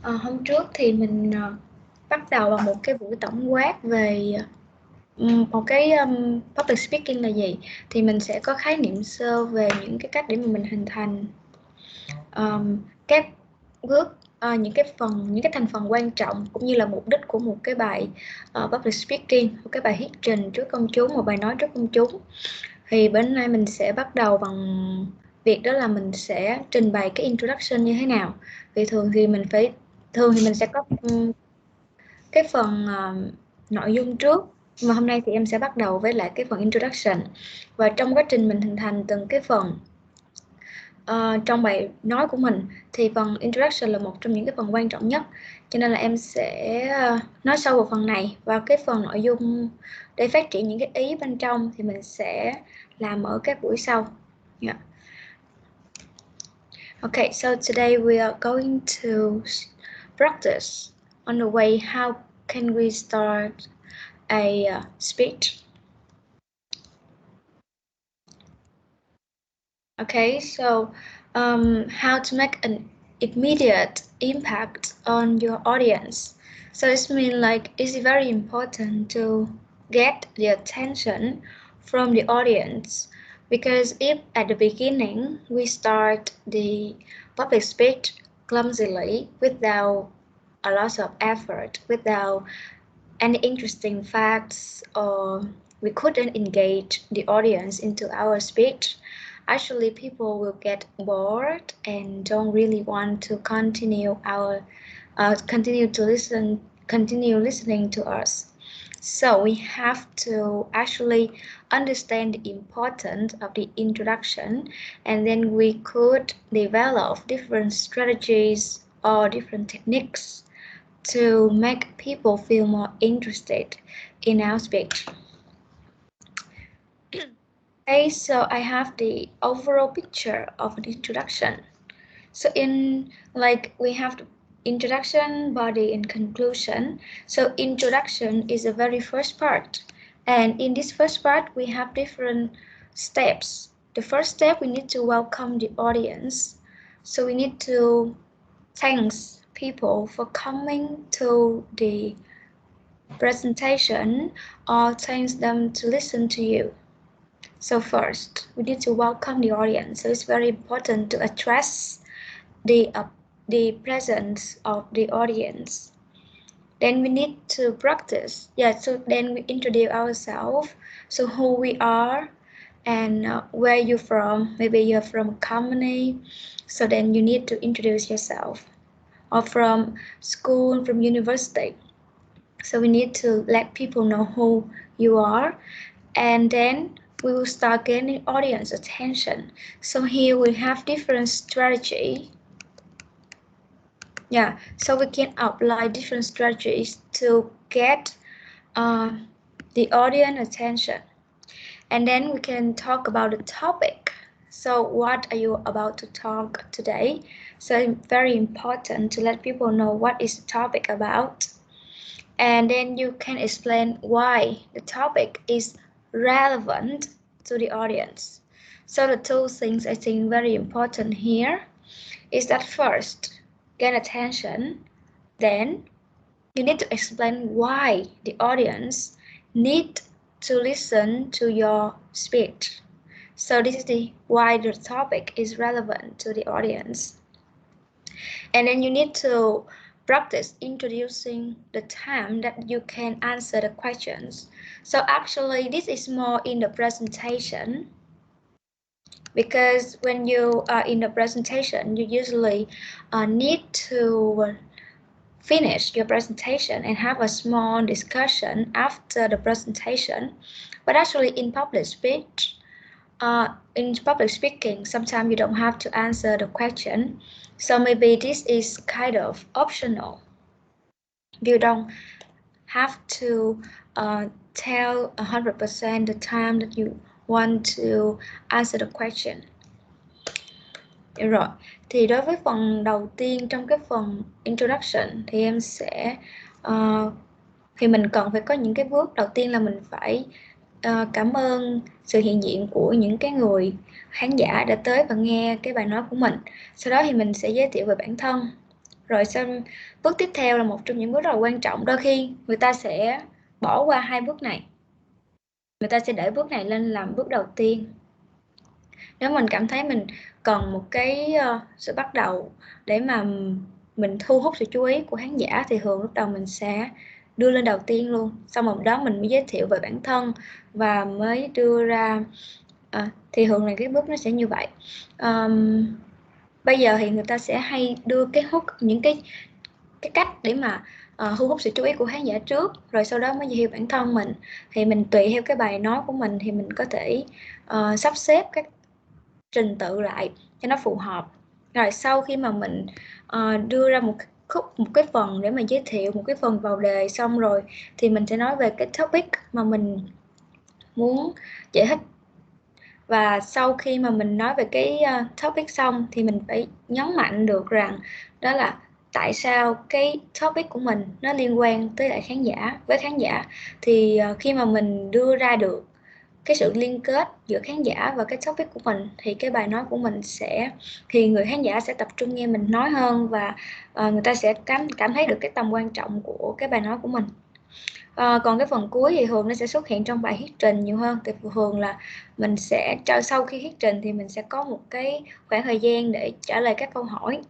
Hôm trước thì mình bắt đầu bằng một cái buổi tổng quát về một cái public speaking là gì. Thì mình sẽ có khái niệm sơ về những cái cách để mà mình hình thành các bước, những cái thành phần quan trọng cũng như là mục đích của một cái bài public speaking, một cái bài thuyết trình trước công chúng, một bài nói trước công chúng. Thì bữa nay mình sẽ bắt đầu bằng việc đó là mình sẽ trình bày cái introduction như thế nào. Vì thường thì mình sẽ có cái phần nội dung trước, mà hôm nay thì em sẽ bắt đầu với lại cái phần introduction. Và trong quá trình mình hình thành từng cái phần trong bài nói của mình thì phần introduction là một trong những cái phần quan trọng nhất, cho nên là em sẽ nói sâu vào phần này, và cái phần nội dung để phát triển những cái ý bên trong thì mình sẽ làm ở các buổi sau. Yeah. Okay, so today we are going to practice on the way how can we start a speech. Okay, so how to make an immediate impact on your audience. So this means like it's very important to get the attention from the audience, because if at the beginning we start the public speech clumsily without a lot of effort, without any interesting facts, or we couldn't engage the audience into our speech, actually people will get bored and don't really want to continue listening to us. So we have to actually understand the importance of the introduction, and then we could develop different strategies or different techniques to make people feel more interested in our speech. Okay, so I have the overall picture of the introduction. So we have the introduction, body, and conclusion. So introduction is the very first part. And in this first part, we have different steps. The first step, we need to welcome the audience. So we need to thank people for coming to the presentation, or thank them to listen to you. So first, we need to welcome the audience. So it's very important to address the presence of the audience. Then we need to practice. So then we introduce ourselves. So who we are and where you're from. Maybe you're from a company. So then you need to introduce yourself. Or from school, from university. So we need to let people know who you are. And then we will start gaining audience attention. So here we have different strategy. So we can apply different strategies to get the audience attention. And then we can talk about the topic. So what are you about to talk today? So it's very important to let people know what is the topic about. And then you can explain why the topic is relevant to the audience. So the two things I think very important here is that first, get attention, then you need to explain why the audience need to listen to your speech. So this is why the topic is relevant to the audience. And then you need to practice introducing the time that you can answer the questions. So actually this is more in the presentation, because when you are in the presentation, you usually need to finish your presentation and have a small discussion after the presentation. But actually in public speaking, sometimes you don't have to answer the question. So maybe this is kind of optional. You don't have to tell 100% the time that you want to answer the question. Được rồi, thì đối với phần đầu tiên trong cái phần introduction thì em sẽ thì mình cần phải có những cái bước đầu tiên là mình phải cảm ơn sự hiện diện của những cái người khán giả đã tới và nghe cái bài nói của mình. Sau đó thì mình sẽ giới thiệu về bản thân. Rồi xong bước tiếp theo là một trong những bước rất là quan trọng. Đôi khi người ta sẽ bỏ qua 2 bước này. Người ta sẽ để bước này lên làm bước đầu tiên. Nếu mình cảm thấy mình cần một cái sự bắt đầu để mà mình thu hút sự chú ý của khán giả thì thường lúc đầu mình sẽ đưa lên đầu tiên luôn. Xong rồi đó mình mới giới thiệu về bản thân và mới đưa ra thì thường là cái bước nó sẽ như vậy. Bây giờ thì người ta sẽ hay đưa cái hook, những cái cách để mà thu hút sự chú ý của khán giả trước, rồi sau đó mới giới thiệu bản thân mình. Thì mình tùy theo cái bài nói của mình thì mình có thể sắp xếp các trình tự lại cho nó phù hợp. Rồi sau khi mà mình đưa ra một cái phần để mà giới thiệu, một cái phần vào đề xong rồi thì mình sẽ nói về cái topic mà mình muốn giải thích. Và sau khi mà mình nói về cái topic xong thì mình phải nhấn mạnh được rằng đó là tại sao cái topic của mình nó liên quan tới lại khán giả, với khán giả. Thì khi mà mình đưa ra được cái sự liên kết giữa khán giả và cái topic của mình thì cái bài nói của mình thì người khán giả sẽ tập trung nghe mình nói hơn, và người ta sẽ cảm thấy được cái tầm quan trọng của cái bài nói của mình. Còn cái phần cuối thì thường nó sẽ xuất hiện trong bài thuyết trình nhiều hơn. Thì thường là mình sẽ sau khi thuyết trình thì mình sẽ có một cái khoảng thời gian để trả lời các câu hỏi.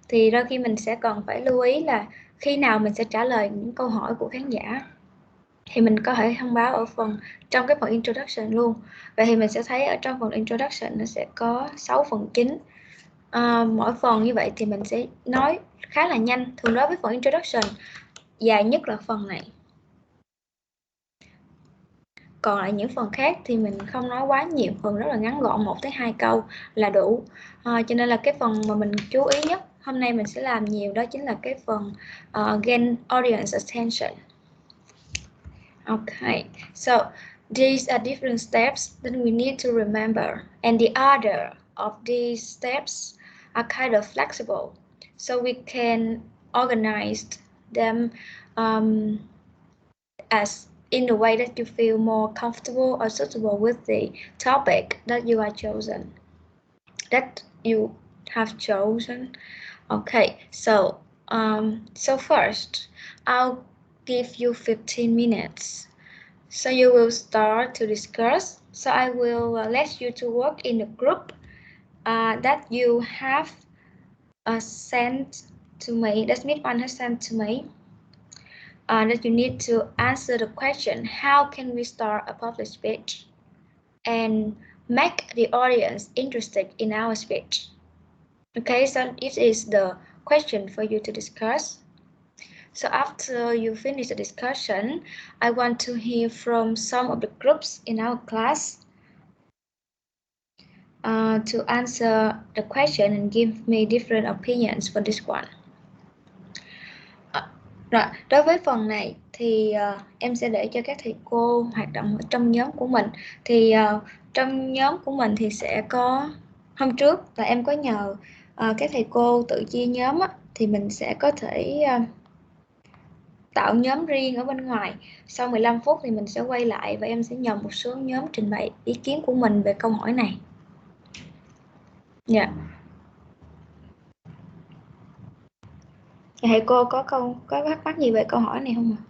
Thì đôi khi mình sẽ cần phải lưu ý là khi nào mình sẽ trả lời những câu hỏi của khán giả thì mình có thể thông báo trong cái phần introduction luôn. Vậy thì mình sẽ thấy ở trong phần introduction nó sẽ có 6 phần chính. Mỗi phần như vậy thì mình sẽ nói khá là nhanh. Thường đối với phần introduction dài nhất là phần này. Còn lại những phần khác thì mình không nói quá nhiều, phần rất là ngắn gọn, 1 tới 2 câu là đủ. Cho nên là cái phần mà mình chú ý nhất hôm nay mình sẽ làm nhiều đó chính là cái phần gain audience attention. Okay, so these are different steps that we need to remember, and the other of these steps are kind of flexible, so we can organize them as in the way that you feel more comfortable or suitable with the topic that you have chosen. Okay, so first I'll give you 15 minutes. So you will start to discuss. So I will let you to work in a group that you have sent to me. That's Miss One has sent to me. That you need to answer the question, how can we start a public speech and make the audience interested in our speech? Okay, so it is the question for you to discuss. So after you finish the discussion, I want to hear from some of the groups in our class to answer the question and give me different opinions for this one. Rồi, đối với phần này thì em sẽ để cho các thầy cô hoạt động ở trong nhóm của mình. Thì trong nhóm của mình thì sẽ có, hôm trước là em có nhờ các thầy cô tự chia nhóm á, thì mình sẽ có thể tạo nhóm riêng ở bên ngoài. Sau 15 phút thì mình sẽ quay lại và em sẽ nhờ một số nhóm trình bày ý kiến của mình về câu hỏi này. Dạ. Thầy cô có thắc mắc gì về câu hỏi này không ạ?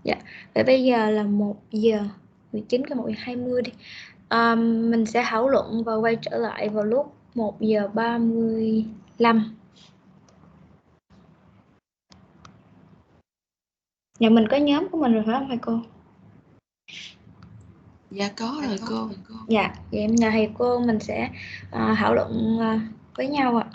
Dạ. Vậy bây giờ là 1 giờ 19 cái 1 giờ 20 đi. Mình sẽ thảo luận và quay trở lại vào lúc 1 giờ 35. Nhà mình có nhóm của mình rồi phải không thầy cô? Dạ có rồi cô. Dạ, vậy em nhờ thầy cô mình sẽ thảo luận với nhau ạ.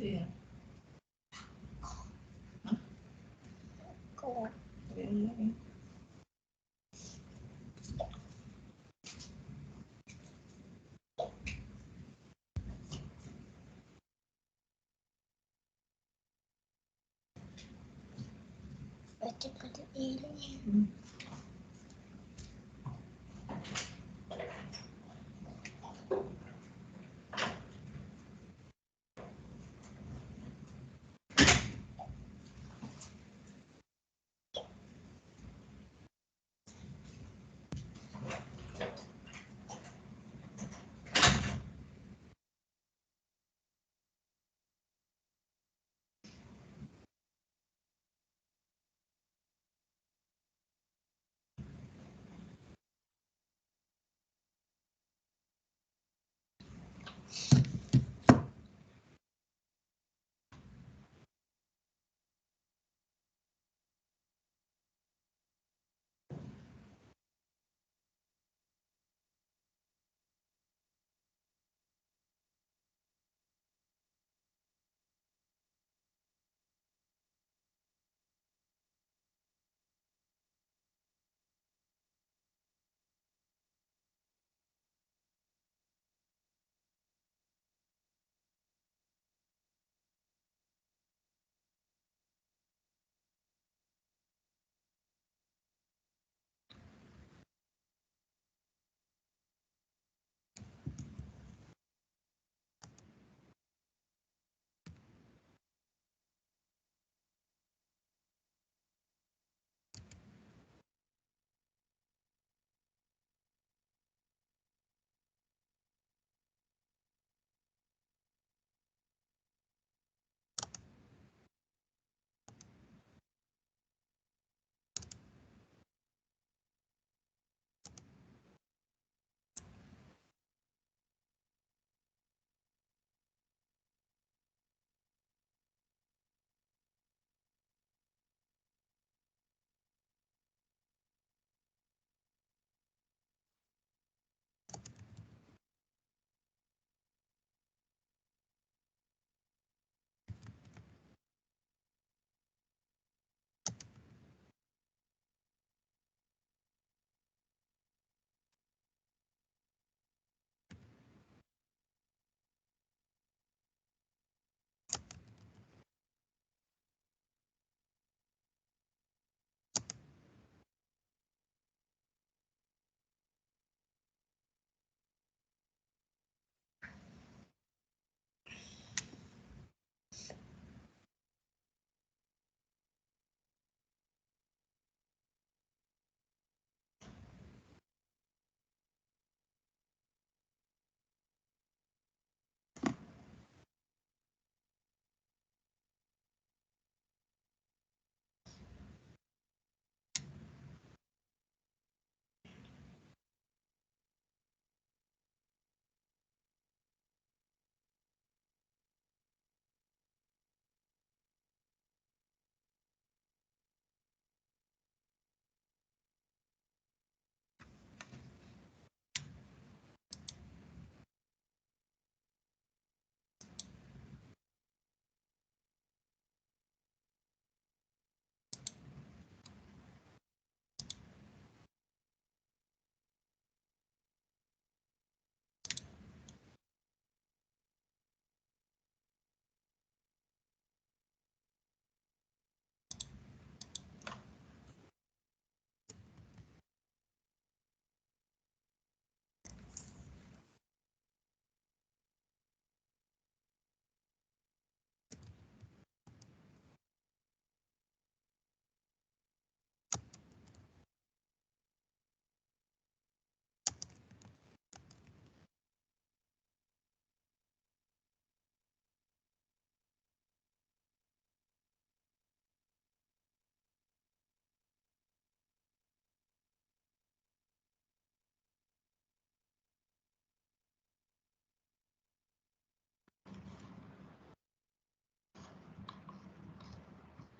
gì hả? Cô chắc có chữ Y đó nha.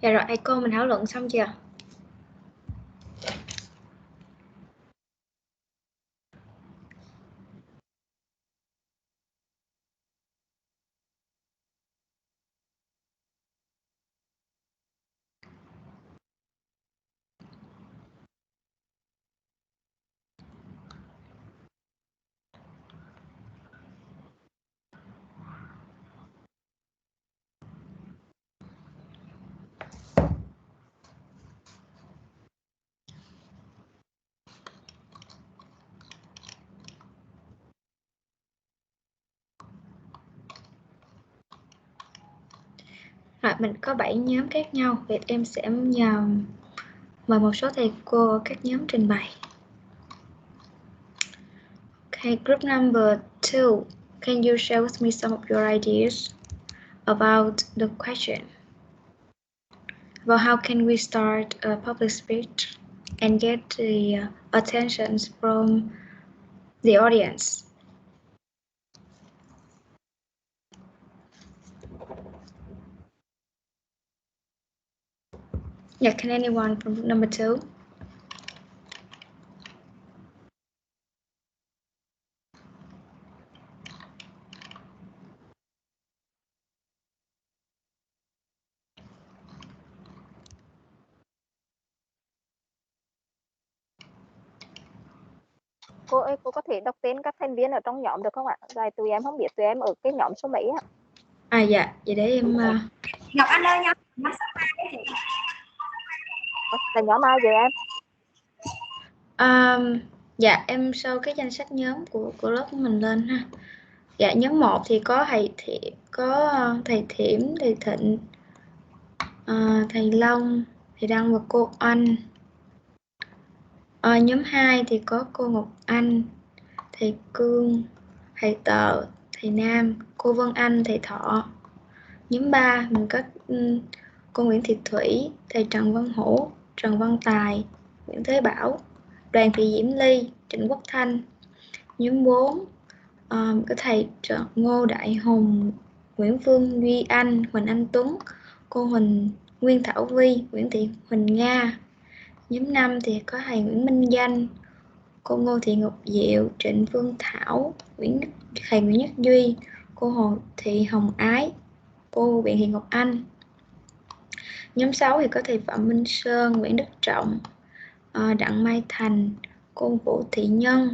Dạ rồi, cô mình thảo luận xong chưa? Rồi mình có 7 nhóm khác nhau, vậy em sẽ mời một số thầy cô ở các nhóm trình bày. Okay, group number 2, can you share with me some of your ideas about the question? About how can we start a public speech and get the attention from the audience? Yeah, can anyone from group number 2? Cô ơi, cô có thể đọc tên các thành viên ở trong nhóm được không ạ? Rồi tụi em không biết tụi em ở cái nhóm số mấy ạ? À dạ, vậy để em Ngọc Anh ơi, nhóm số 2 chị. Là nhóm ai vậy em? Dạ em show cái danh sách nhóm của lớp của mình lên ha. Dạ nhóm 1 thì có thầy Thiểm, thầy Thịnh, thầy Long, thầy Đăng và cô Anh. Nhóm 2 thì có cô Ngọc Anh, thầy Cương, thầy Tờ, thầy Nam, cô Vân Anh, thầy Thọ. Nhóm 3 mình có cô Nguyễn Thị Thủy, thầy Trần Văn Hữu, Trần Văn Tài, Nguyễn Thế Bảo, Đoàn Thị Diễm Ly, Trịnh Quốc Thanh. Nhóm 4 có thầy Ngô Đại Hùng, Nguyễn Phương Duy Anh, Huỳnh Anh Tuấn, cô Nguyên Thảo Vi, Nguyễn Thị Huỳnh Nga. Nhóm 5 thì có thầy Nguyễn Minh Danh, cô Ngô Thị Ngọc Diệu, Trịnh Phương Thảo, thầy Nguyễn Nhất Duy, cô Hồ Thị Hồng Ái, cô Biện Thị Ngọc Anh. Nhóm 6 thì có thầy Phạm Minh Sơn, Nguyễn Đức Trọng, Đặng Mai Thành, cô Vũ Thị Nhân,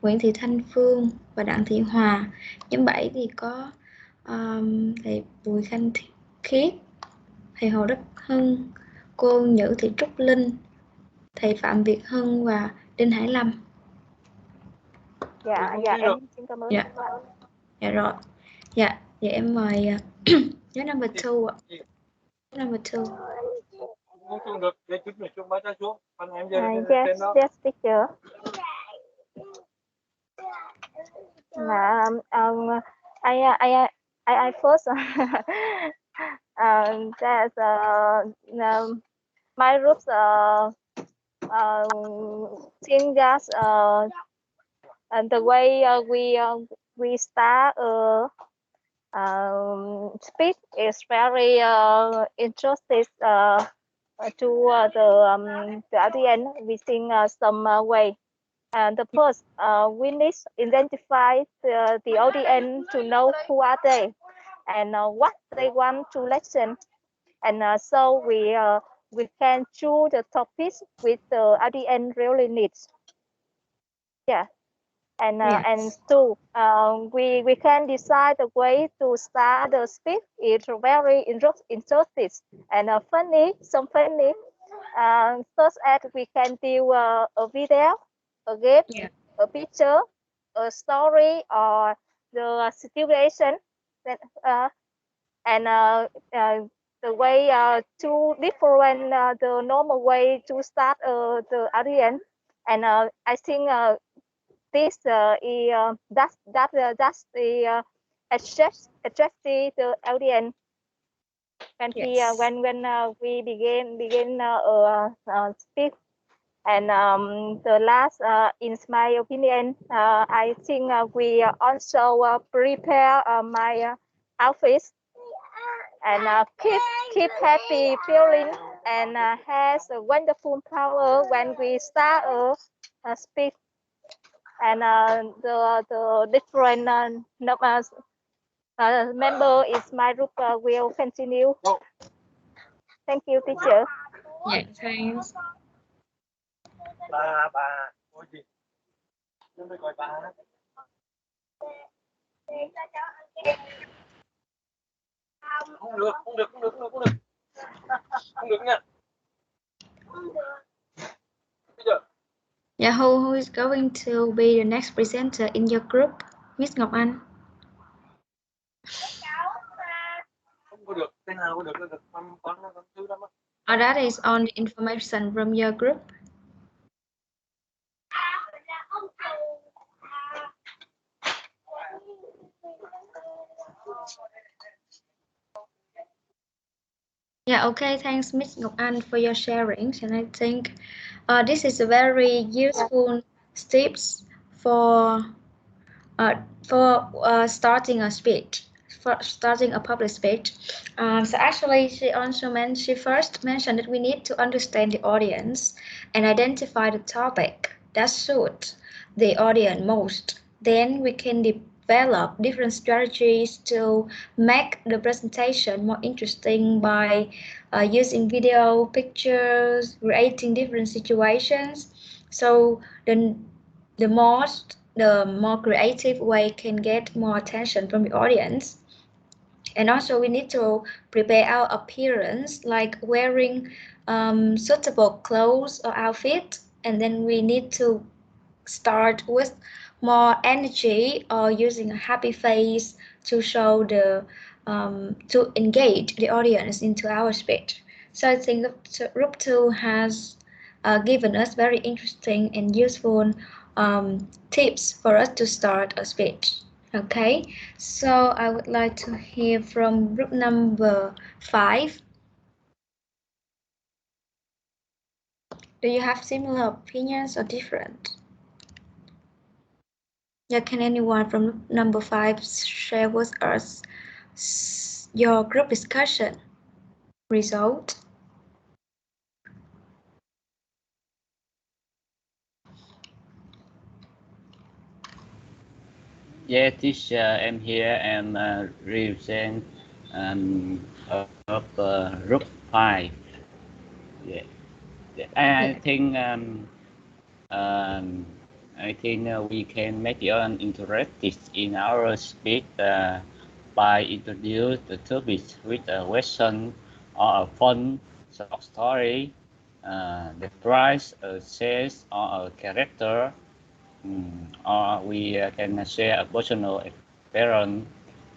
Nguyễn Thị Thanh Phương và Đặng Thị Hòa. Nhóm 7 thì có thầy Bùi Khanh Khiết, thầy Hồ Đức Hưng, cô Nhữ Thị Trúc Linh, thầy Phạm Việt Hưng và Đinh Hải Lâm. Dạ em xin cảm ơn. Dạ rồi. Dạ em mời nhóm number 2 ạ. Number 2. Không được, để chút nữa chúng ta xuống. Anh em giờ Yes, teacher. I first that's my group think that and the way we start speak is very interested to the audience. We think some way. And the first, we need to identify the audience to know who are they and what they want to listen. And so we can choose the topics with the audience really needs. Yeah. And and two, we can decide the way to start the speech. It's very interesting and funny, some funny. Such as we can do a video, a game, a picture, a story, or the situation. That, and the way two different the normal way to start the audience. And I think this that's the attract the audience when we begin speak. And the last, in my opinion, I think we also prepare my outfit and keep happy feeling and has a wonderful power when we start speak. And the different member is my group will continue. Thank you, teacher. Yeah, thanks. Bà ôi gì? Chúng tôi gọi bà. Không được nha. Yeah, who is going to be the next presenter in your group? Miss Ngọc Anh. Không có được, tên nào có được. That is on the information from your group. Yeah, okay, thanks Miss Ngọc Anh for your sharing, and I think this is a very useful tips for starting a speech, for starting a public speech. So actually, she first mentioned that we need to understand the audience and identify the topic that suits the audience most. Then we can develop different strategies to make the presentation more interesting by using video, pictures, creating different situations. So the more creative way can get more attention from the audience. And also we need to prepare our appearance, like wearing suitable clothes or outfit, and then we need to start with more energy or using a happy face to show to engage the audience into our speech. So I think group 2 has given us very interesting and useful tips for us to start a speech. Okay, so I would like to hear from group number 5. Do you have similar opinions or different? Yeah, can anyone from number 5 share with us your group discussion result? Yeah, teacher, I'm here and represent of group 5. Yeah, I think I think we can make it interactive in our speech by introduce the topic with a question or a fun short story, the price, a sales or a character. Or we can share a personal experience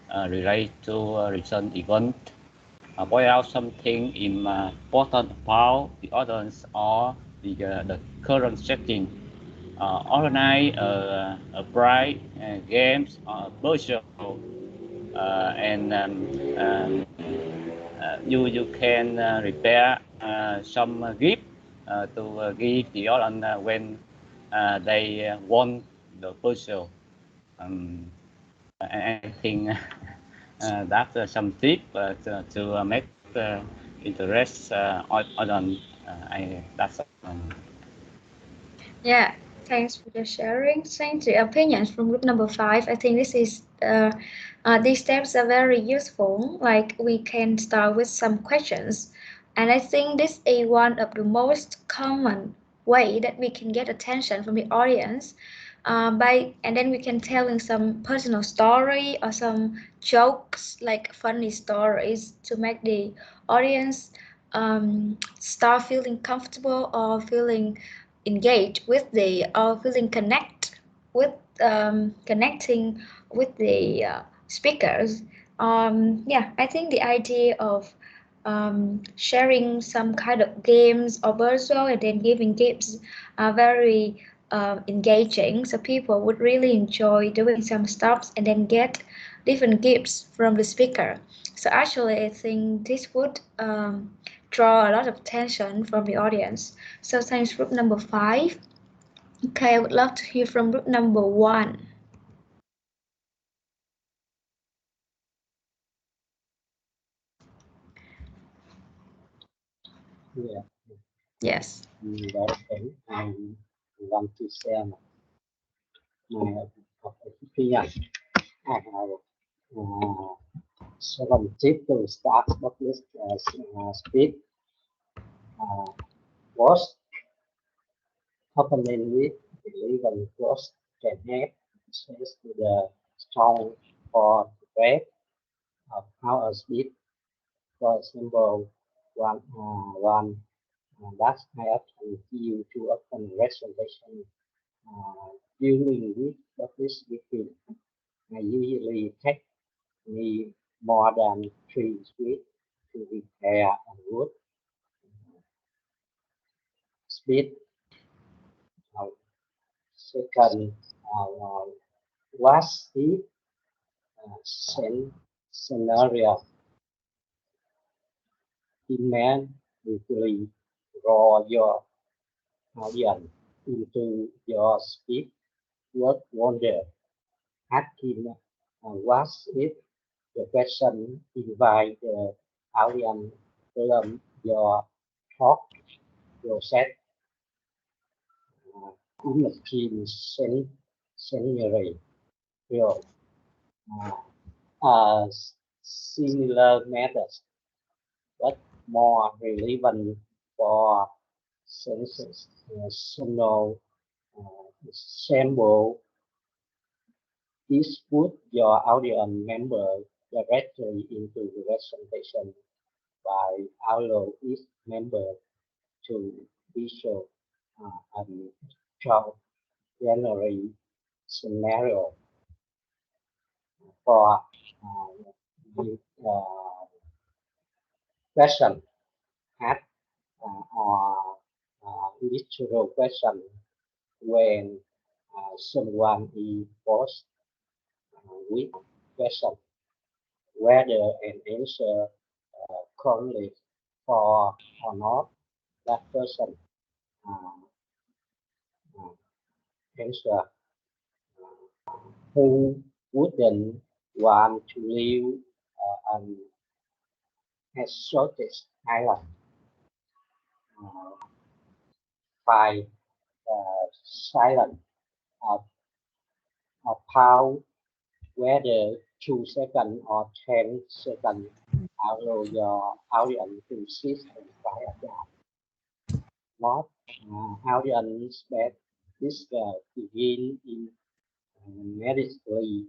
related to a recent event, point out something important about the audience or the current setting, organize a bright games or virtual, and you can prepare some gift to give the audience when they want the virtual. I think that's some tip to make interest audience. That's Yeah, thanks for the sharing. Thanks to opinions from group number 5. I think these steps are very useful. Like we can start with some questions, and I think this is one of the most common way that we can get attention from the audience. And then we can tell in some personal story or some jokes, like funny stories, to make the audience start feeling comfortable or feeling engage with the or feeling connecting with the speakers. Yeah, I think the idea of sharing some kind of games or virtual and then giving gifts are very engaging, so people would really enjoy doing some stuff and then get different gifts from the speaker. So actually I think this would draw a lot of attention from the audience. So thanks group number 5. Okay, I would love to hear from group number 1. Yeah. Yes. Okay. I want to share my opinion. I have 7 tips to start public speak. First, openly believe in close can have access to the strong or breadth of how a speak. For example, one that have you to open reservation during this public speaking. I usually take me more than 3 weeks to Second, what's the scenario? Immediately draw your audience into your speech with wonder. Asking what if the question invite the audience to your talk process in a team scenario. Similar methods, but more relevant for sensational sample is put your audience member directly into the presentation by allow each member to visual and generate scenario for question ask or literal question when someone is posed with question whether an answer correlate for or not that person answer who wouldn't want to live an exotic island by silent about whether 2 seconds or 10 seconds allow your audience to sit and try again. Not audience that this begin in medically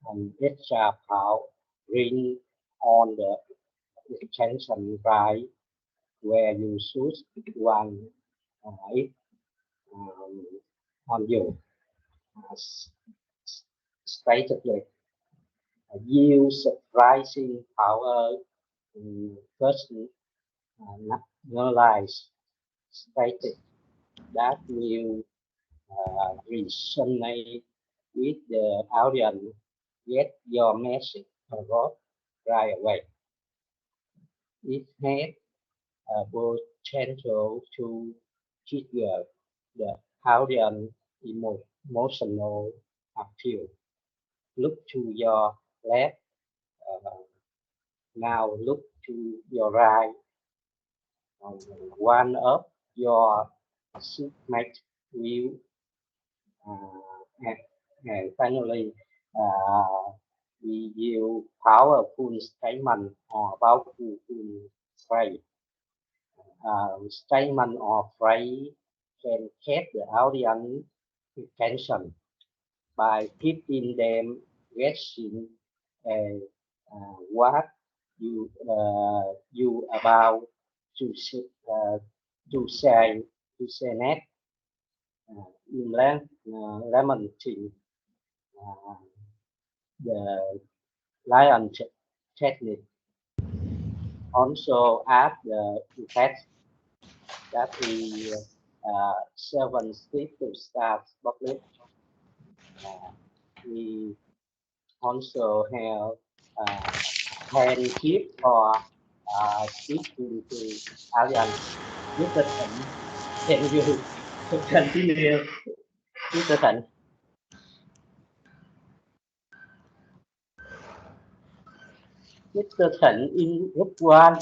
and extra power ring on the extension right where you choose one it on you straightly use surprising power first analyze stated that will resonate with the audience, get your message across right away. It has potential to trigger the audience emotional appeal. Look to your left, now look to your right. One of your seatmate will and finally we use powerful statement or powerful phrase. Statement or phrase can catch the audience attention by keeping them guessing what you about to say next. Lamenting the lion technique also add the effect that we 7 steps to start public. We also have handship or speaking to alien. Mr. Thịnh, can you continue? Mr. Thịnh. Mr. Thịnh in group 1.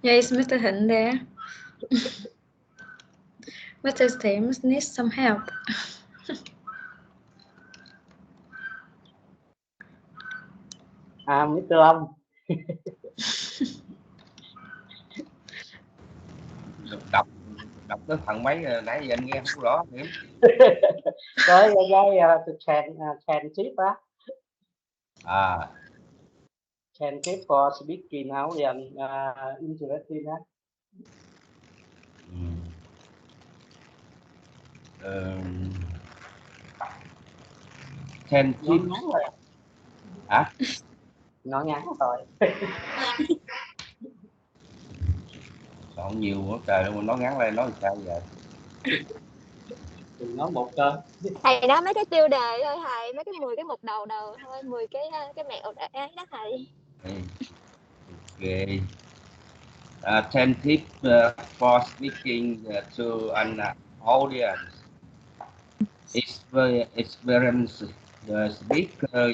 Yes, Mr. Thịnh there. Mr. Thịnh needs some help. Mr. Long. Đọc tới phần mấy nãy giờ anh nghe không rõ hiểu. Tới cái transcript á. Transcript for speaking audience interesting á. Transcript hả? Nó ngắn rồi. Còn nhiều quá trời, nó ngắn lên nói sao giờ? Đừng nói một Thầy nói mấy cái tiêu đề thôi thầy, mấy cái 10 cái mục đầu đầu thôi, 10 cái mẹo ấy đó thầy. Okay. Attentive for speaking to an audience. Experience the speaker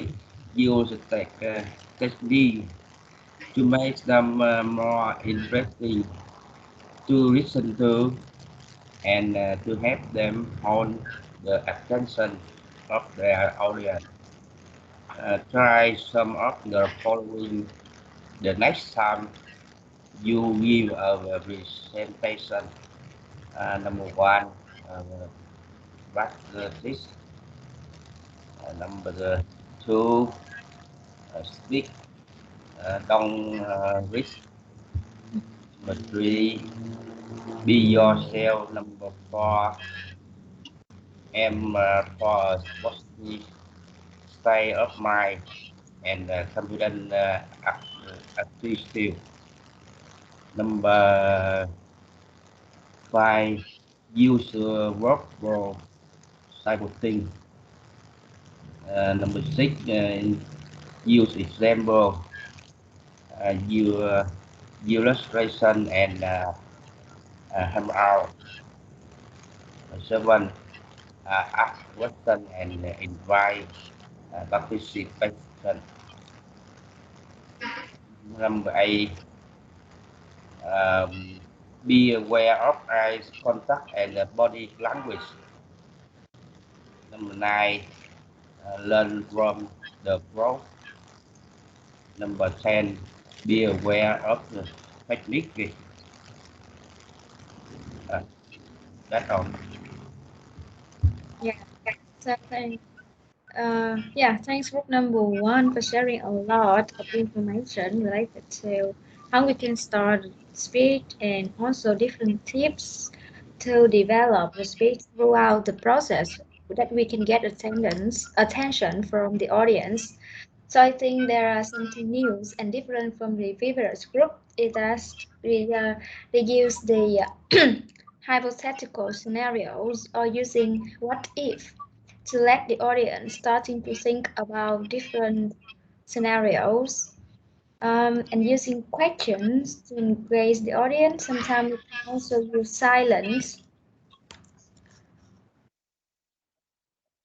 use technique to make them more interesting to listen to and to help them hold the attention of their audience. Try some of the following the next time you give a presentation. Number one, practice. Number two, speak. Don't risk. Number three, be yourself. Number four, aim for a positive state of mind and confident attitude. Number five, use verbal cybeting. Number six, use example, use illustration and handout. Seven, ask question and invite participation. Number eight, be aware of eye contact and body language. Number nine, learn from the growth. Number 10, be aware of the technique. That's all. Yeah. So thanks group number one for sharing a lot of information related to how we can start speech and also different tips to develop the speech throughout the process that we can get attention from the audience. So I think there are something new and different from the previous group is that they use the hypothetical scenarios or using what if to let the audience starting to think about different scenarios, and using questions to engage the audience. Sometimes we can also use silence.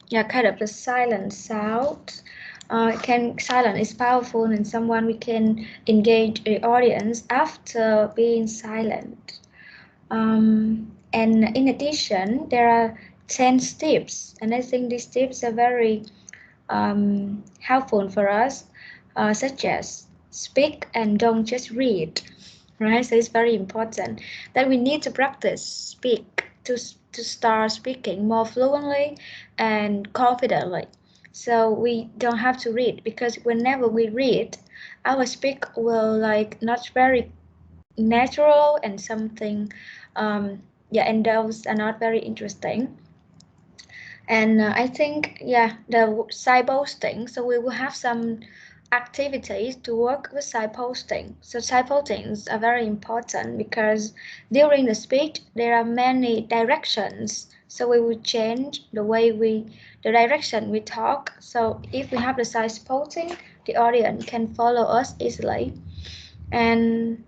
Yeah, kind of the silent sound. Silence is powerful and someone we can engage the audience after being silent. And in addition, there are 10 tips, and I think these tips are very helpful for us, such as speak and don't just read, right? So it's very important that we need to practice speak to start speaking more fluently and confidently. So we don't have to read, because whenever we read, our speak will like not very natural and something, and those are not very interesting. And I think, the side posting. So we will have some activities to work with side posting. So side postings are very important because during the speech there are many directions. So we will change the direction we talk. So if we have the side posting, the audience can follow us easily. And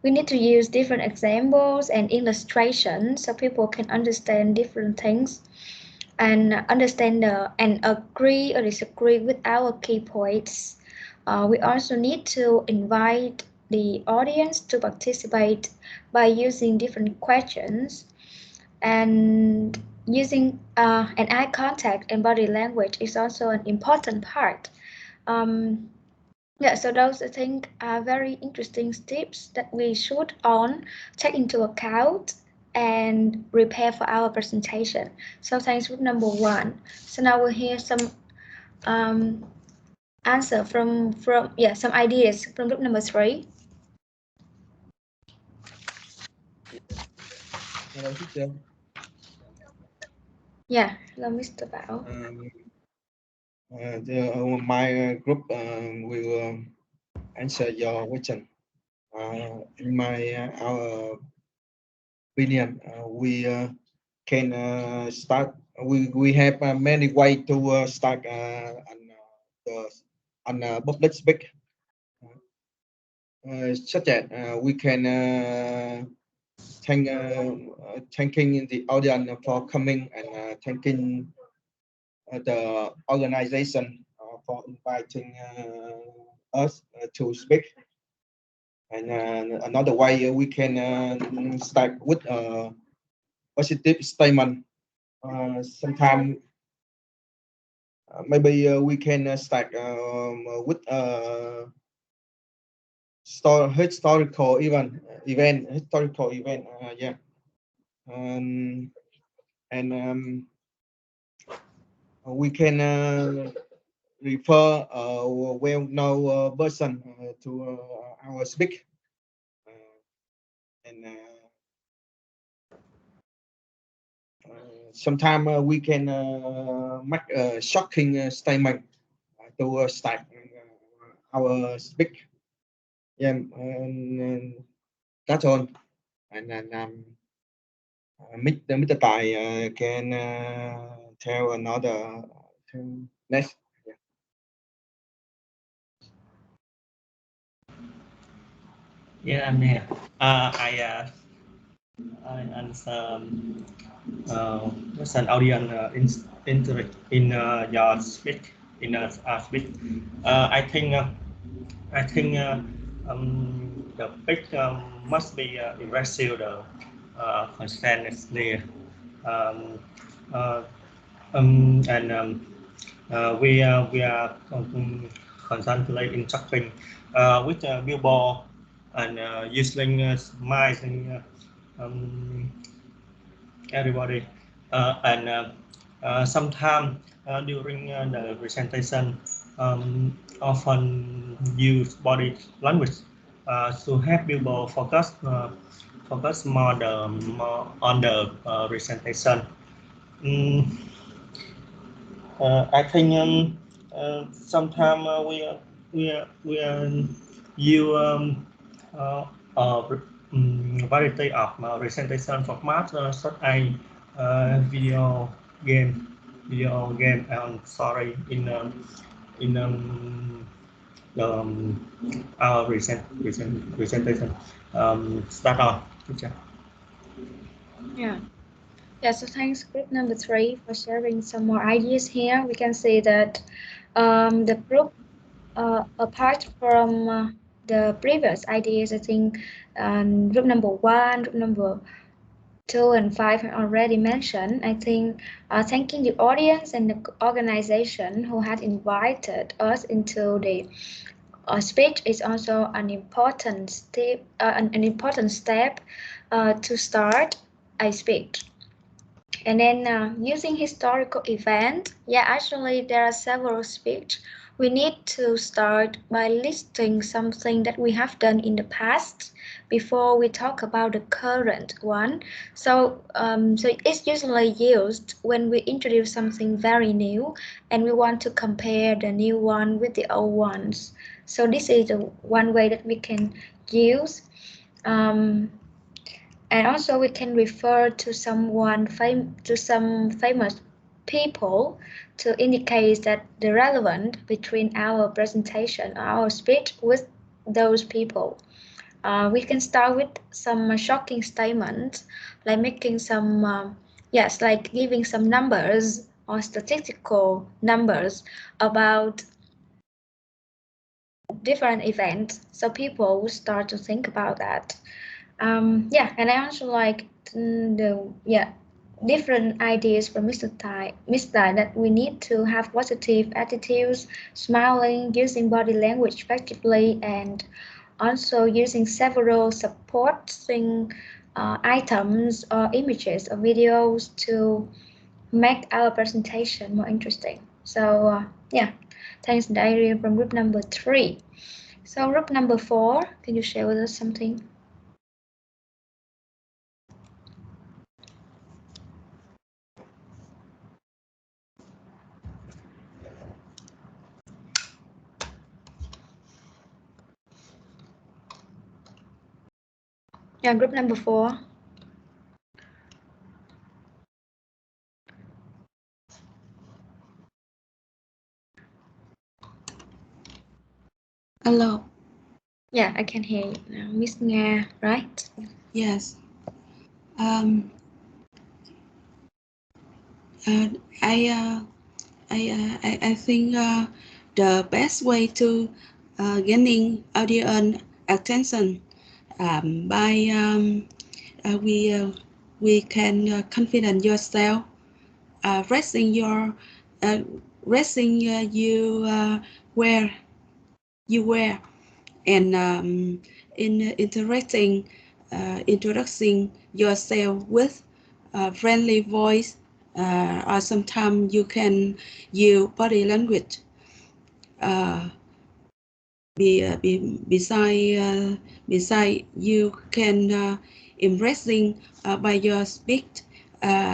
we need to use different examples and illustrations so people can understand different things and understand and agree or disagree with our key points. We also need to invite the audience to participate by using different questions, and using an eye contact and body language is also an important part. So those I think are very interesting tips that we should on take into account and prepare for our presentation. So thanks group number one. So now we'll hear some answer from some ideas from group number three. Hello, teacher. Yeah, hello, Mr. Bảo. My group will answer your question. In our opinion, we can start. We have many ways to start on public speak. Such that we can thanking the audience for coming and thanking the organization for inviting us to speak. And another way we can start with a positive statement. Sometimes maybe we can start with historical event. Yeah. And we can refer a well-known person to our speak. And sometimes we can make a shocking statement to start our speak. Yeah, and that's all. And then Mr. Tai can tell another next. Yeah, I'm here. I answer what's an audience interest in your speech in speech. I think the pitch must be erased. The consent is there, and we are constantly interacting with billboard and using smiling everybody and sometimes during the presentation often use body language to help people focus more on the presentation. I think sometimes we use variety of presentation format such as video game, sorry, in our presentation. Start on, teacher. Yeah. Yeah, so thanks group number 3 for sharing some more ideas here. We can see that the group, apart from the previous ideas, I think group number 1, group number 2 and 5 I already mentioned. I think thanking the audience and the organization who had invited us into the speech is also an important step. To start a speech. And then using historical event, yeah, actually there are several speech. We need to start by listing something that we have done in the past before we talk about the current one. So it's usually used when we introduce something very new and we want to compare the new one with the old ones. So this is the one way that we can use. And also we can refer to some famous people to indicate that the relevance between our presentation, our speech with those people. We can start with some shocking statements, like making some, like giving some numbers or statistical numbers about different events, so people will start to think about that. And I also like different ideas from Mr. Tai, that we need to have positive attitudes, smiling, using body language effectively, and also using several supporting items or images or videos to make our presentation more interesting. So thanks, Diary, from group number 3. So group number 4, can you share with us something? Yeah, group number 4. Hello. Yeah, I can hear you now. Miss Nga, right? Yes. Um, I think the best way to gaining audience attention by we can confident yourself, resting your resting you where you were, and in interacting introducing yourself with a friendly voice, or sometimes you can use body language. Beside you can impressing by your speech,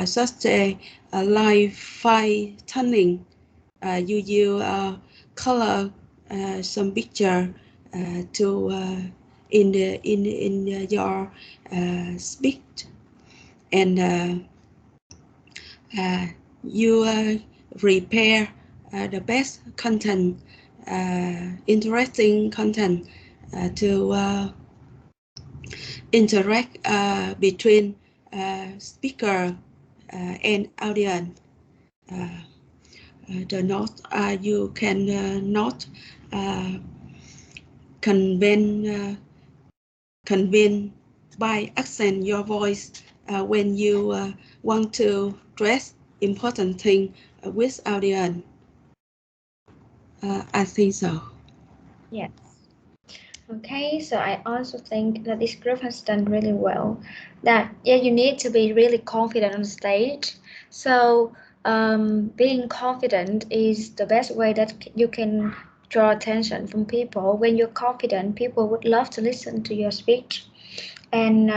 such a live file turning. You color some picture to in your speech, and you prepare the best content, interesting content to interact between speaker and audience. The note you can not convince by accent your voice when you want to stress important thing with audience. I think so. Yes. Okay, so I also think that this group has done really well. That yeah, you need to be really confident on stage. So being confident is the best way that you can draw attention from people. When you're confident, people would love to listen to your speech. And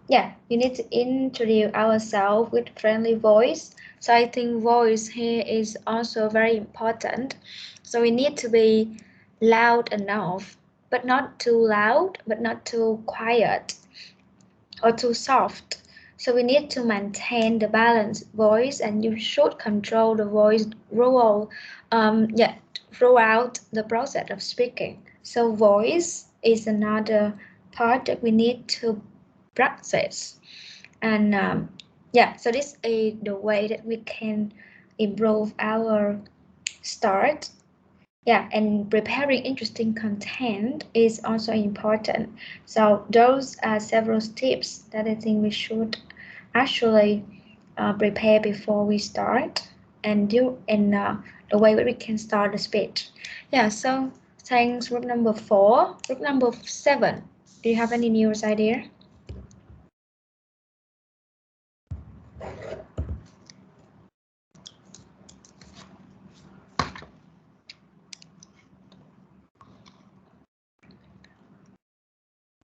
yeah, you need to introduce ourselves with friendly voice. So I think voice here is also very important. So we need to be loud enough, but not too loud, but not too quiet or too soft. So we need to maintain the balanced voice, and you should control the voice role, yeah, throughout the process of speaking. So voice is another part that we need to practice, and yeah, so this is the way that we can improve our start. Yeah, and preparing interesting content is also important. So those are several tips that I think we should actually prepare before we start, and do in the way that we can start the speech. Yeah, so thanks group number 4. Group number 7, do you have any news idea?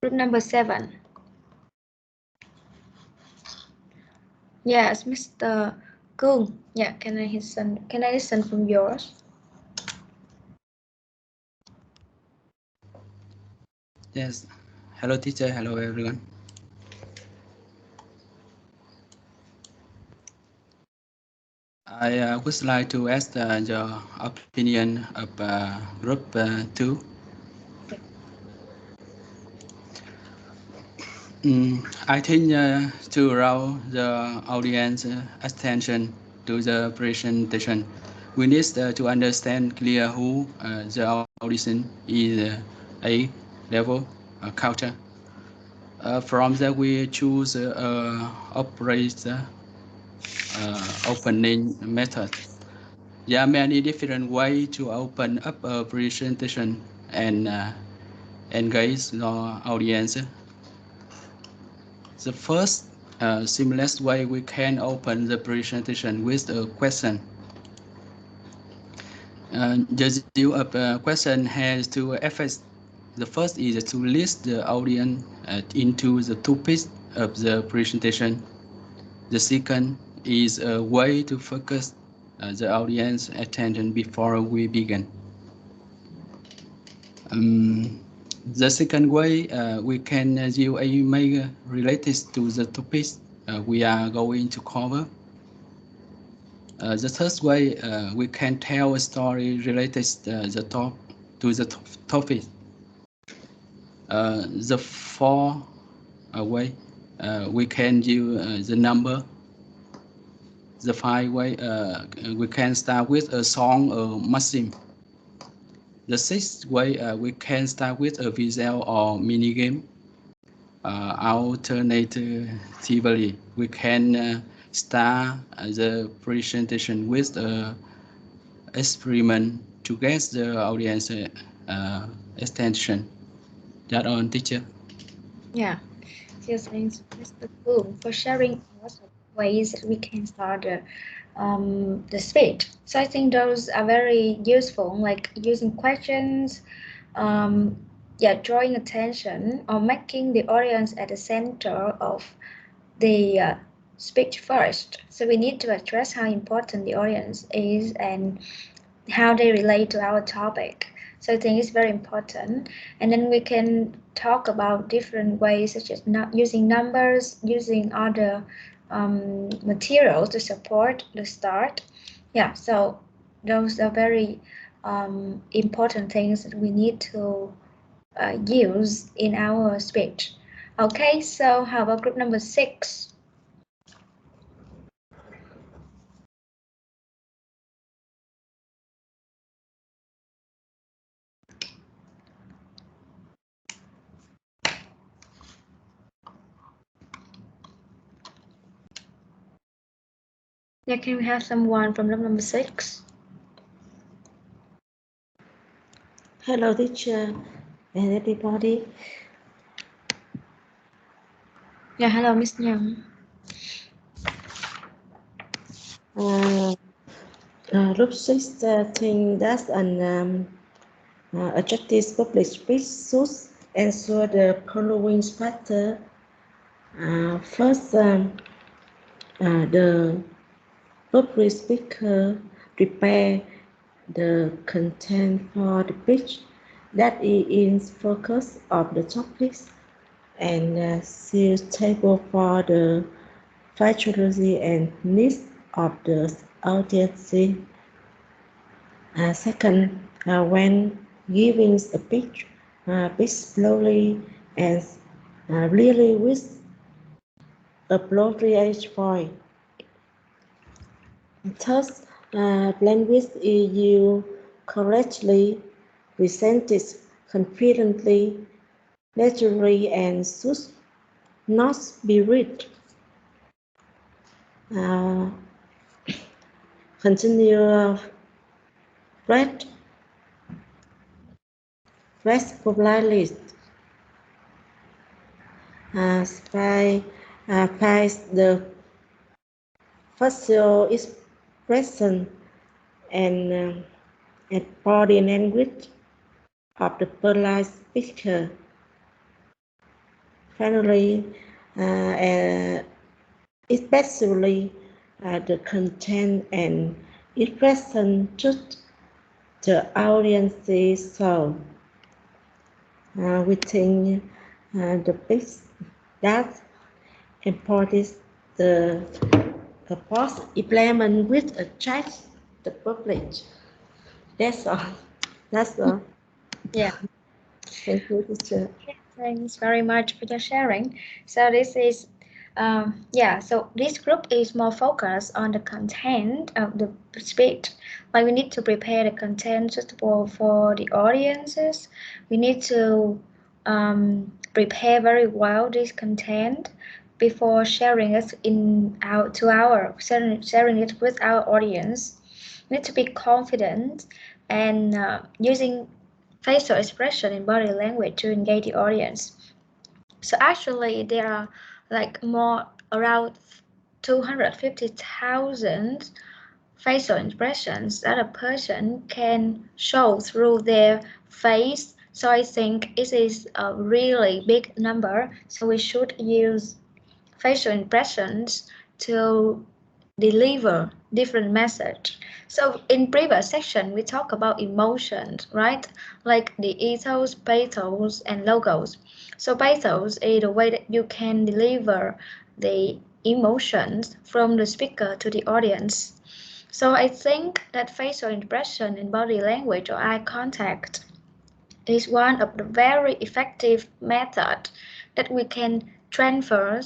Group number 7. Yes, Mr. Kung. Yeah, can I listen? Can I listen from yours? Yes. Hello, teacher. Hello, everyone. I would like to ask your opinion of group 2. I think to draw the audience attention to the presentation, we need to understand clear who the audience is, a level, culture. From that, we choose operate opening method. There are many different ways to open up a presentation and engage the audience. The first simplest way we can open the presentation with a question. The deal of a question has two effects. The first is to list the audience into the topics of the presentation. The second is a way to focus the audience attention before we begin. The second way we can use a image related to the topics we are going to cover. The third way we can tell a story related to the topic. The four way we can use the number. The 5 way we can start with a song or maxim. The 6th way we can start with a visual or mini game. Alternatively, we can start the presentation with a experiment to get the audience attention. That on, teacher. Yeah, so thanks, Mr. Boom, for sharing lots of ways that we can start the speech. So I think those are very useful, like using questions, drawing attention or making the audience at the center of the speech first. So we need to address how important the audience is and how they relate to our topic. So I think it's very important. And then we can talk about different ways, such as using numbers, using other materials to support the start. Yeah, so those are very important things that we need to use in our speech. Okay, so how about group number 6? Yeah, can we have someone from group number 6? Hello, teacher and everybody. Yeah, hello, Miss Young. Group 6 think that an attractive public speech should answer the following factors. First, the public speaker prepare the content for the speech that is in focus of the topics and suitable for the physiology and needs of the audience. Second, when giving a speech, speak slowly and really with appropriate voice. Third, language is used correctly, presented confidently, naturally, and should not be read. Continue read politely. By the facial expression and body language of the polite speaker. Finally, especially the content and expression to the audience. So we think the best that important the post implement with a chat the public. That's all. That's all. Yeah. Thank you, teacher. Thanks very much for your sharing. So this is, so this group is more focused on the content of the speech. Like we need to prepare the content suitable for the audiences. We need to prepare very well this content before sharing it sharing it with our audience. We need to be confident and using facial expression and body language to engage the audience. So actually there are like around 250,000 facial expressions that a person can show through their face. So I think it is a really big number. So we should use facial expressions to deliver different message. So in previous section, we talk about emotions, right? Like the ethos, pathos, and logos. So pathos is the way that you can deliver the emotions from the speaker to the audience. So I think that facial expression and body language or eye contact is one of the very effective method that we can transfer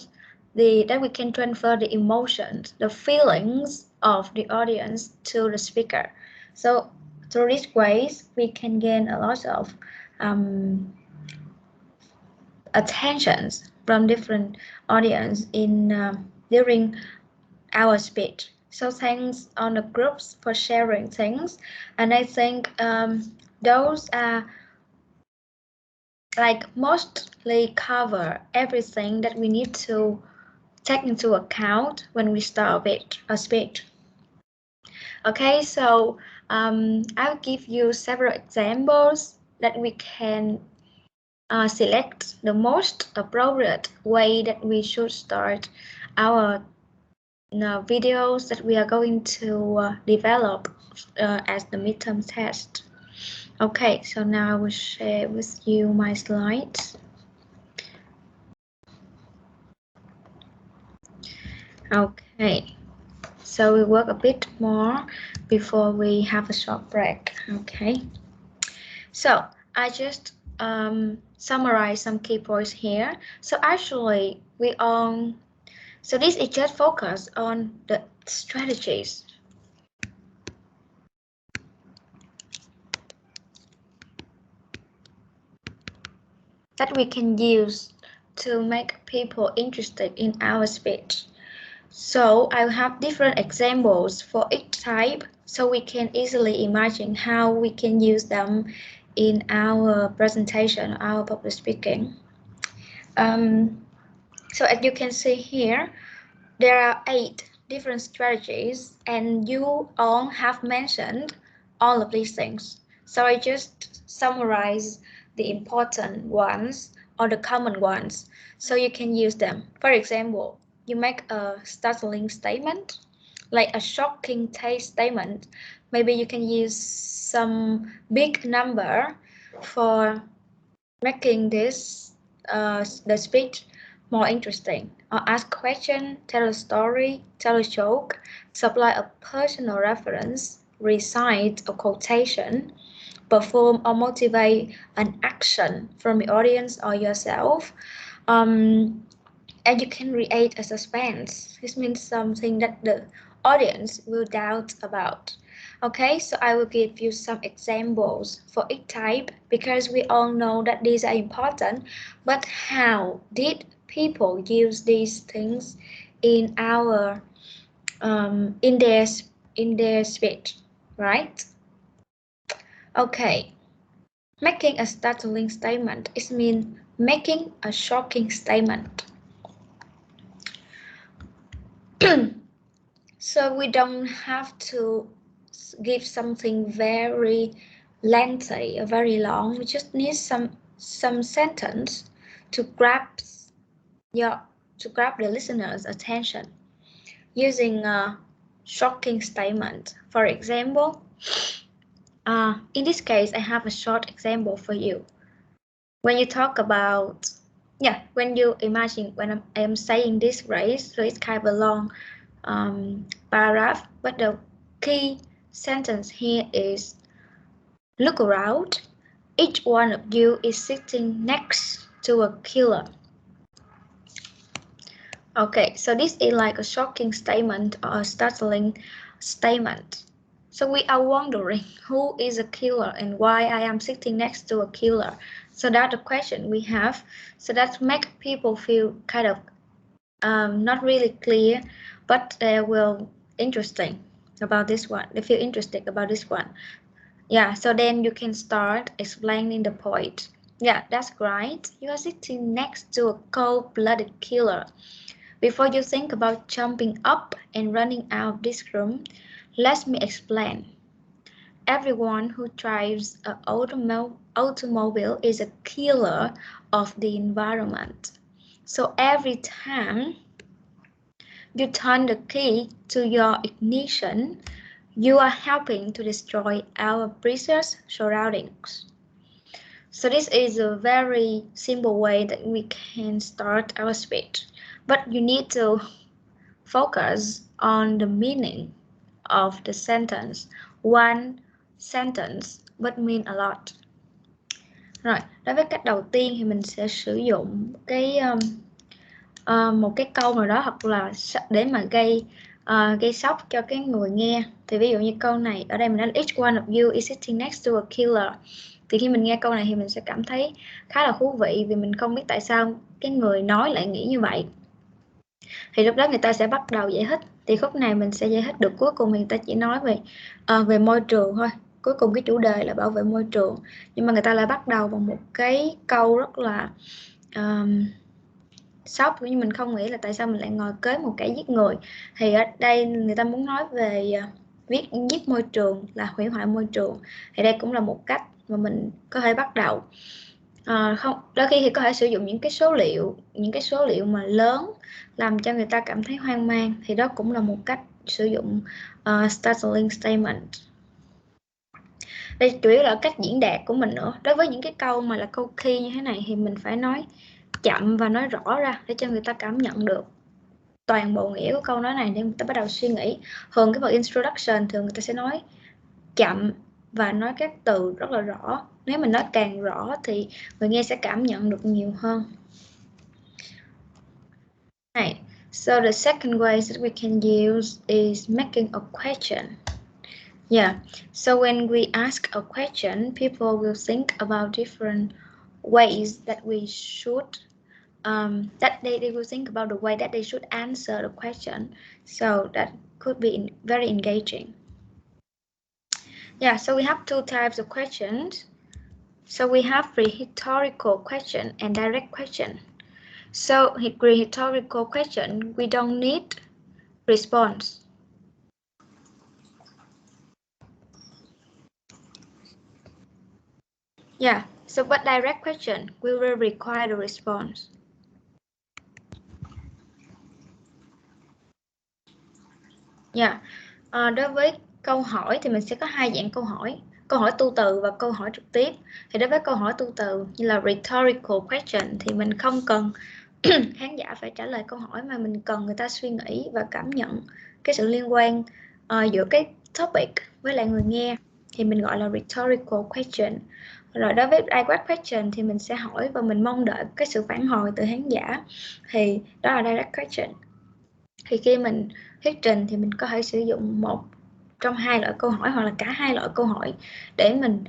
the emotions, the feelings of the audience to the speaker. So through these ways, we can gain a lot of attentions from different audience in during our speech. So thanks on the groups for sharing things, and I think those are like mostly cover everything that we need to take into account when we start a speech. Okay, so I'll give you several examples that we can select the most appropriate way that we should start our videos that we are going to develop as the midterm test. Okay, so now I will share with you my slides. Okay, so we work a bit more before we have a short break. Okay, so I just summarize some key points here. So actually so this is just focus on the strategies that we can use to make people interested in our speech. So I have different examples for each type so we can easily imagine how we can use them in our presentation, our public speaking. So as you can see here, there are 8 different strategies and you all have mentioned all of these things. So I just summarize the important ones or the common ones so you can use them. For example, you make a startling statement, like a shocking statement. Maybe you can use some big number for making this the speech more interesting, or ask question, tell a story, tell a joke, supply a personal reference, recite a quotation, perform or motivate an action from the audience or yourself. And you can create a suspense. This means something that the audience will doubt about. Okay, so I will give you some examples for each type because we all know that these are important, but how did people use these things in our in their speech, right? Okay, making a startling statement is mean making a shocking statement. So we don't have to give something very lengthy or very long. We just need some sentence to grab the listener's attention using a shocking statement. For example, in this case, I have a short example for you. When you talk about, when you imagine when I'm saying this phrase, so it's kind of a long paragraph, but the key sentence here is, look around, each one of you is sitting next to a killer. Okay, so this is like a shocking statement or a startling statement. So we are wondering who is a killer and why I am sitting next to a killer. So that's the question we have. So that makes people feel kind of not really clear, but they will interesting about this one. They feel interested about this one. Yeah, so then you can start explaining the point. Yeah, that's right. You are sitting next to a cold-blooded killer. Before you think about jumping up and running out of this room, let me explain. Everyone who drives an automobile is a killer of the environment. So every time you turn the key to your ignition, you are helping to destroy our precious surroundings. So this is a very simple way that we can start our speech, but you need to focus on the meaning of the sentence. One sentence but mean a lot. Rồi, đối với cách đầu tiên thì mình sẽ sử dụng cái một cái câu nào đó hoặc là để mà gây sốc cho cái người nghe. Thì ví dụ như câu này ở đây mình nói each one of you is sitting next to a killer. Thì khi mình nghe câu này thì mình sẽ cảm thấy khá là thú vị vì mình không biết tại sao cái người nói lại nghĩ như vậy. Thì lúc đó người ta sẽ bắt đầu giải thích. Thì khúc này mình sẽ giải thích được cuối cùng thì người ta chỉ nói về môi trường thôi. Cuối cùng cái chủ đề là bảo vệ môi trường. Nhưng mà người ta lại bắt đầu bằng một cái câu rất là sốc, như mình không nghĩ là tại sao mình lại ngồi kế một kẻ giết người. Thì ở đây người ta muốn nói về giết môi trường là hủy hoại môi trường. Thì đây cũng là một cách mà mình có thể bắt đầu. Không, đôi khi thì có thể sử dụng những cái số liệu mà lớn làm cho người ta cảm thấy hoang mang, thì đó cũng là một cách sử dụng startling statement. Đây chủ yếu là cách diễn đạt của mình nữa. Đối với những cái câu mà là câu key như thế này thì mình phải nói chậm và nói rõ ra để cho người ta cảm nhận được toàn bộ nghĩa của câu nói này để người ta bắt đầu suy nghĩ. Thường cái phần introduction thường người ta sẽ nói chậm và nói các từ rất là rõ. Nếu mình nói càng rõ thì người nghe sẽ cảm nhận được nhiều hơn. Này, so the second way that we can use is making a question. Yeah, so when we ask a question, people will think about different ways that we should that they will think about the way that they should answer the question. So that could be very engaging. Yeah, so we have two types of questions. So we have rhetorical question and direct question. So rhetorical question, we don't need response. Yeah, so but direct question, we will require the response. Yeah, đối với câu hỏi thì mình sẽ có hai dạng câu hỏi. Câu hỏi tu từ và câu hỏi trực tiếp. Thì đối với câu hỏi tu từ như là rhetorical question thì mình không cần khán giả phải trả lời câu hỏi mà mình cần người ta suy nghĩ và cảm nhận cái sự liên quan giữa cái topic với lại người nghe, thì mình gọi là rhetorical question. Rồi đối với direct question thì mình sẽ hỏi và mình mong đợi cái sự phản hồi từ khán giả, thì đó là direct question. Thì khi mình thuyết trình thì mình có thể sử dụng một trong hai loại câu hỏi hoặc là cả hai loại câu hỏi để mình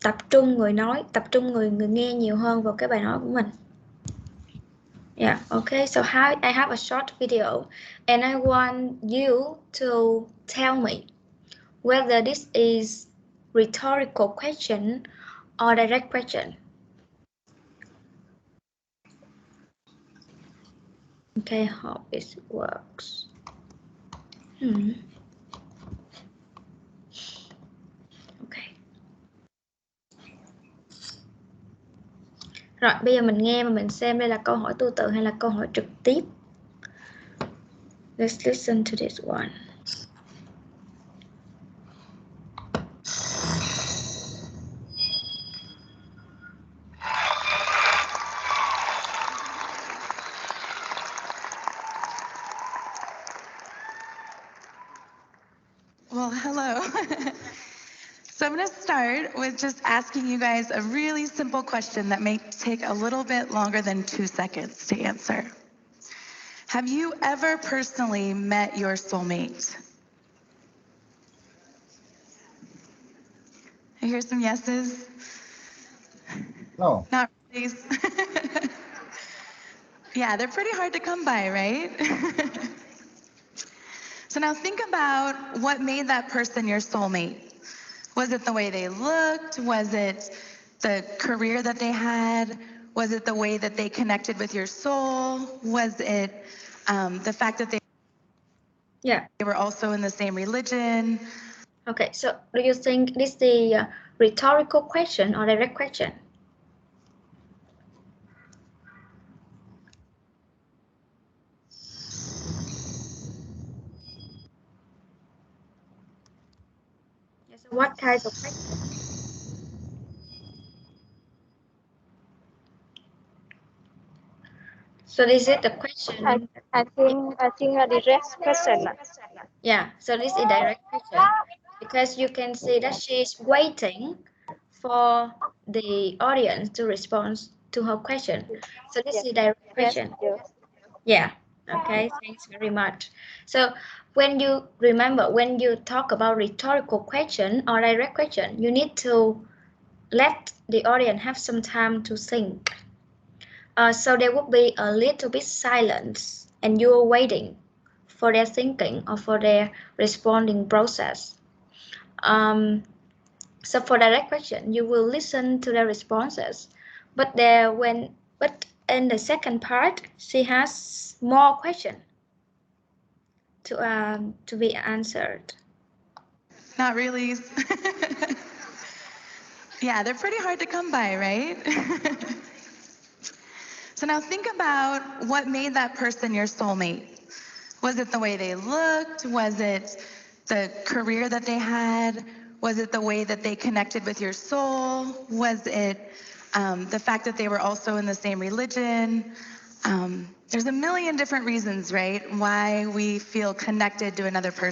tập trung người nói, tập trung người nghe nhiều hơn vào cái bài nói của mình. Yeah, okay, so I have a short video and I want you to tell me whether this is rhetorical question or direct question. Okay, hope it works. Okay. Rồi, bây giờ mình nghe và mình xem đây là câu hỏi tu từ hay là câu hỏi trực tiếp. Let's listen to this one. Well, hello. So I'm going to start with just asking you guys a really simple question that may take a little bit longer than 2 seconds to answer. Have you ever personally met your soulmate? I hear some yeses. No. Not really. Yeah, they're pretty hard to come by, right? So now think about what made that person your soulmate. Was it the way they looked? Was it the career that they had? Was it the way that they connected with your soul? Was it the fact that they were also in the same religion? Okay, so do you think this is the rhetorical question or direct question? Yes, so what kinds of questions? So this is the question. I think a direct question. Yeah, so this is direct question because you can see that she is waiting for the audience to respond to her question. So this is a direct question. Yeah. Okay. Thanks very much. So when you remember, when you talk about rhetorical question or direct question, you need to let the audience have some time to think. So there will be a little bit silence, and you are waiting for their thinking or for their responding process. So for direct question, you will listen to their responses, but in the second part, she has more question to be answered. Not really. Yeah, they're pretty hard to come by, right? So now think about what made that person your soulmate. Was it the way they looked? Was it the career that they had? Was it the way that they connected with your soul? Was it the fact that they were also in the same religion? There's a million different reasons, right, why we feel connected to another person.